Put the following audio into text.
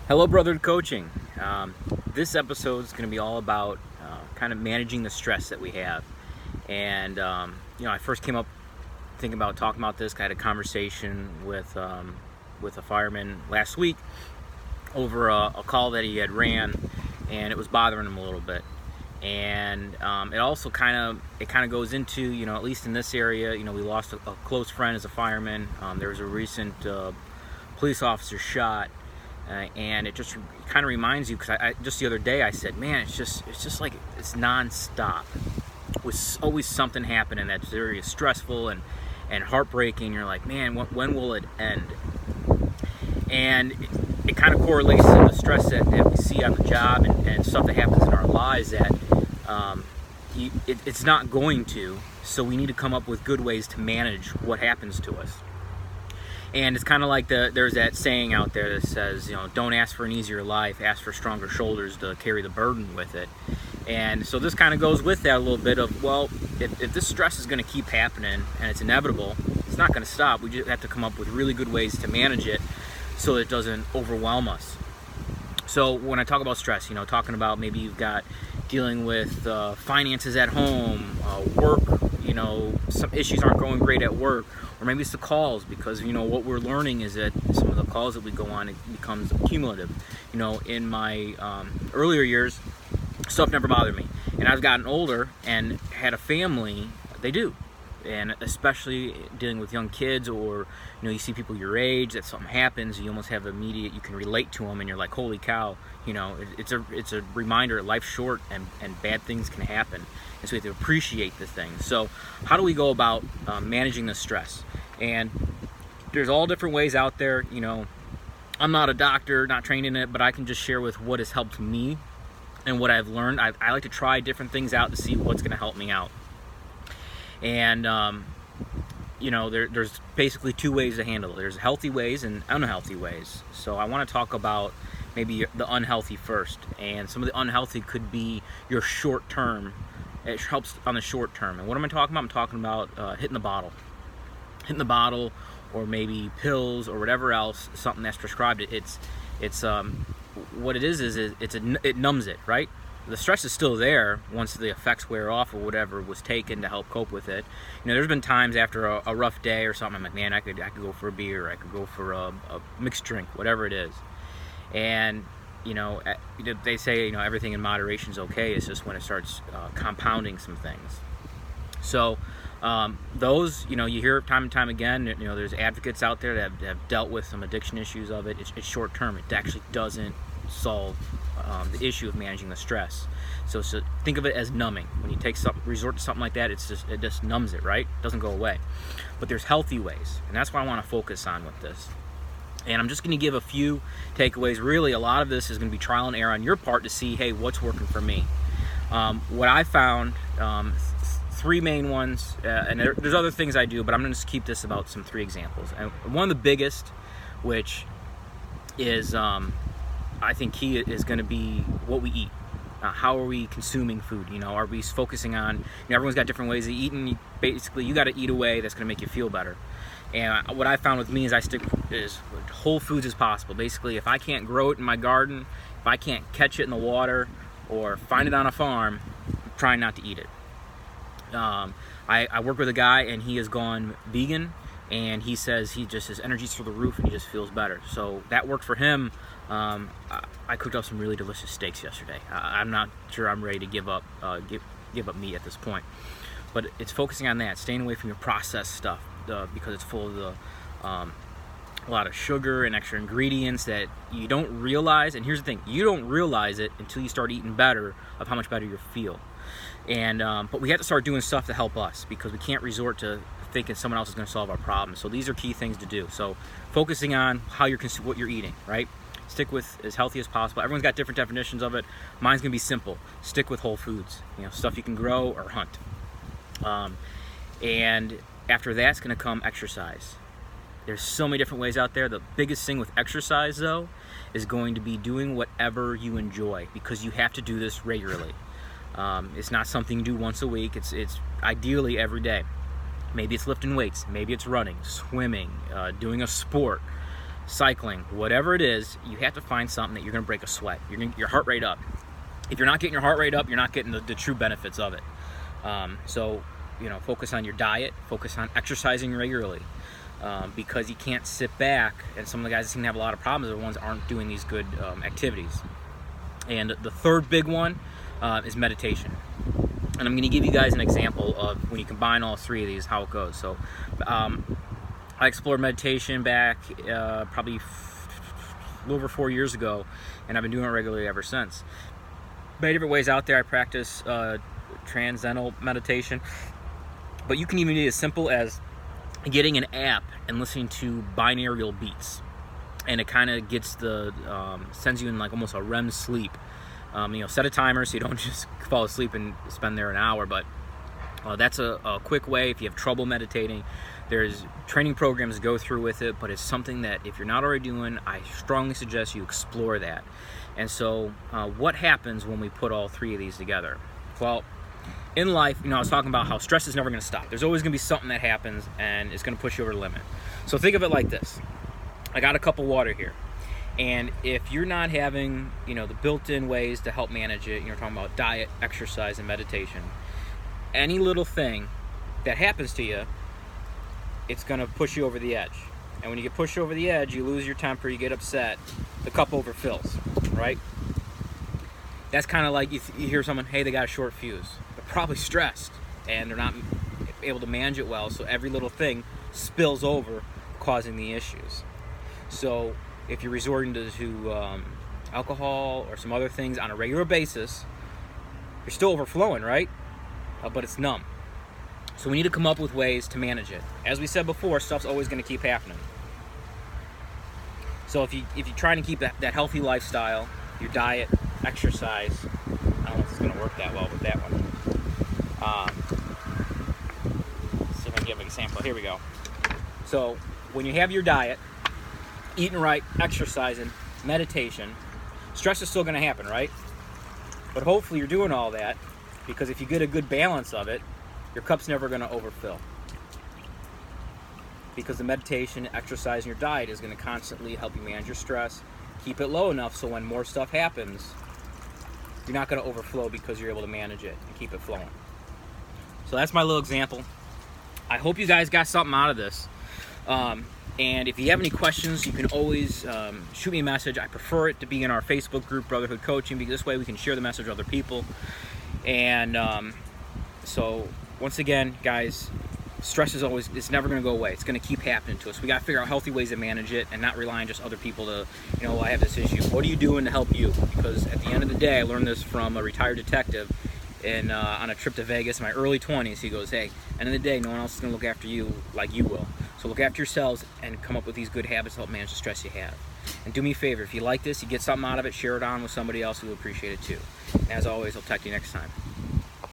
Hello, Brotherhood Coaching. This episode is going to be all about kind of managing the stress that we have. And I first came up thinking about talking about this. I had a conversation with a fireman last week over a call that he had ran, and it was bothering him a little bit. And it also kind of goes into, at least in this area, we lost a close friend as a fireman. There was a recent police officer shot. And it just kind of reminds you, because I just the other day I said, man, it's just like it's nonstop. With always something happening that's very stressful and heartbreaking. You're like, man, when will it end? And it kind of correlates to the stress that we see on the job and stuff that happens in our lives that it's not going to. So we need to come up with good ways to manage what happens to us. And it's kind of like there's that saying out there that says, don't ask for an easier life, ask for stronger shoulders to carry the burden with it. And so this kind of goes with that a little bit of, well, if this stress is going to keep happening and it's inevitable, it's not going to stop. We just have to come up with really good ways to manage it so that it doesn't overwhelm us. So when I talk about stress, talking about maybe you've got dealing with finances at home, work, some issues aren't going great at work, or maybe it's the calls, because what we're learning is that some of the calls that we go on, it becomes cumulative. In my earlier years, stuff never bothered me, and I've gotten older and had a family. They do. And especially dealing with young kids, or you see people your age, that something happens, you almost have immediate, you can relate to them, and you're like, holy cow, it's a reminder, life's short and bad things can happen, and so we have to appreciate the things. So how do we go about managing the stress? And there's all different ways out there. I'm not a doctor, not trained in it, but I can just share with what has helped me and what I've learned. I like to try different things out to see what's going to help me out. And there's basically two ways to handle it. There's healthy ways and unhealthy ways. So I want to talk about maybe the unhealthy first. And some of the unhealthy could be your short term. It helps on the short term. And what am I talking about? I'm talking about hitting the bottle, or maybe pills or whatever else, something that's prescribed. It's what it is it numbs it, right? The stress is still there once the effects wear off, or whatever was taken to help cope with it. There's been times after a rough day or something, I'm like, man, I could go for a beer, I could go for a mixed drink, whatever it is. And they say everything in moderation is okay. It's just when it starts compounding some things. So those, you hear time and time again. There's advocates out there that have dealt with some addiction issues of it. It's short term. It actually doesn't solve the issue of managing the stress. So think of it as numbing. When you resort to something like that, it just numbs it, right? It doesn't go away. But there's healthy ways, and that's what I want to focus on with this. And I'm just going to give a few takeaways. Really, a lot of this is going to be trial and error on your part to see, hey, what's working for me. What I found, three main ones, and there's other things I do, but I'm going to just keep this about some three examples. And one of the biggest, which is I think key, is going to be what we eat. How are we consuming food? Are we focusing on, everyone's got different ways of eating. Basically, you got to eat a way that's going to make you feel better. And what I found with me is I stick as whole foods as possible. Basically, if I can't grow it in my garden, if I can't catch it in the water or find it on a farm, I'm trying not to eat it. I work with a guy, and he has gone vegan, and he says his energy's through the roof, and he just feels better. So that worked for him. I cooked up some really delicious steaks yesterday. I'm not sure I'm ready to give up meat at this point, but it's focusing on that, staying away from your processed stuff, because it's full of a lot of sugar and extra ingredients that you don't realize. And here's the thing, you don't realize it until you start eating better, of how much better you feel. And but we have to start doing stuff to help us, because we can't resort to thinking someone else is going to solve our problems. So these are key things to do. So focusing on what you're eating, right? Stick with as healthy as possible. Everyone's got different definitions of it. Mine's going to be simple. Stick with whole foods, stuff you can grow or hunt. And after that's going to come exercise. There's so many different ways out there. The biggest thing with exercise, though, is going to be doing whatever you enjoy, because you have to do this regularly. It's not something you do once a week. It's ideally every day. Maybe it's lifting weights. Maybe it's running, swimming, doing a sport. cycling, whatever it is, you have to find something that you're going to break a sweat, your heart rate up. If you're not getting your heart rate up, you're not getting the true benefits of it. So, focus on your diet, focus on exercising regularly, because you can't sit back, and some of the guys that seem to have a lot of problems are the ones that aren't doing these good activities. And the third big one is meditation. And I'm going to give you guys an example of when you combine all three of these, how it goes. So I explored meditation back probably a little over 4 years ago, and I've been doing it regularly ever since. Many different ways out there. I practice transcendental meditation, but you can even do as simple as getting an app and listening to binaural beats, and it kind of gets sends you in like almost a REM sleep. Set a timer so you don't just fall asleep and spend there an hour, but that's a quick way. If you have trouble meditating, there's training programs to go through with it, but it's something that if you're not already doing, I strongly suggest you explore that. And so what happens when we put all three of these together? Well, in life, I was talking about how stress is never going to stop. There's always going to be something that happens and it's going to push you over the limit. So think of it like this. I got a cup of water here. And if you're not having, the built-in ways to help manage it, you're talking about diet, exercise, and meditation, any little thing that happens to you, it's going to push you over the edge. And when you get pushed over the edge, you lose your temper, you get upset, the cup overfills, right? That's kind of like you hear someone, hey, they got a short fuse. They're probably stressed, and they're not able to manage it well, so every little thing spills over, causing the issues. So if you're resorting to alcohol or some other things on a regular basis, you're still overflowing, right? But it's numb. So we need to come up with ways to manage it. As we said before, stuff's always going to keep happening. So if you're trying to keep that healthy lifestyle, your diet, exercise, I don't know if it's going to work that well with that one. Let's see if I can give an example. Here we go. So when you have your diet, eating right, exercising, meditation, stress is still going to happen, right? But hopefully you're doing all that, because if you get a good balance of it, your cup's never going to overfill. Because the meditation, exercise, and your diet is going to constantly help you manage your stress, keep it low enough so when more stuff happens, you're not going to overflow because you're able to manage it and keep it flowing. So that's my little example. I hope you guys got something out of this. And if you have any questions, you can always shoot me a message. I prefer it to be in our Facebook group, Brotherhood Coaching, because this way we can share the message with other people. And so once again, guys, stress is it's never going to go away. It's going to keep happening to us. We got to figure out healthy ways to manage it and not rely on just other people to, I have this issue. What are you doing to help you? Because at the end of the day, I learned this from a retired detective on a trip to Vegas in my early 20s. He goes, hey, end of the day, no one else is going to look after you like you will. So look after yourselves and come up with these good habits to help manage the stress you have. And do me a favor, if you like this, you get something out of it, share it on with somebody else who will appreciate it too. And as always, I'll talk to you next time.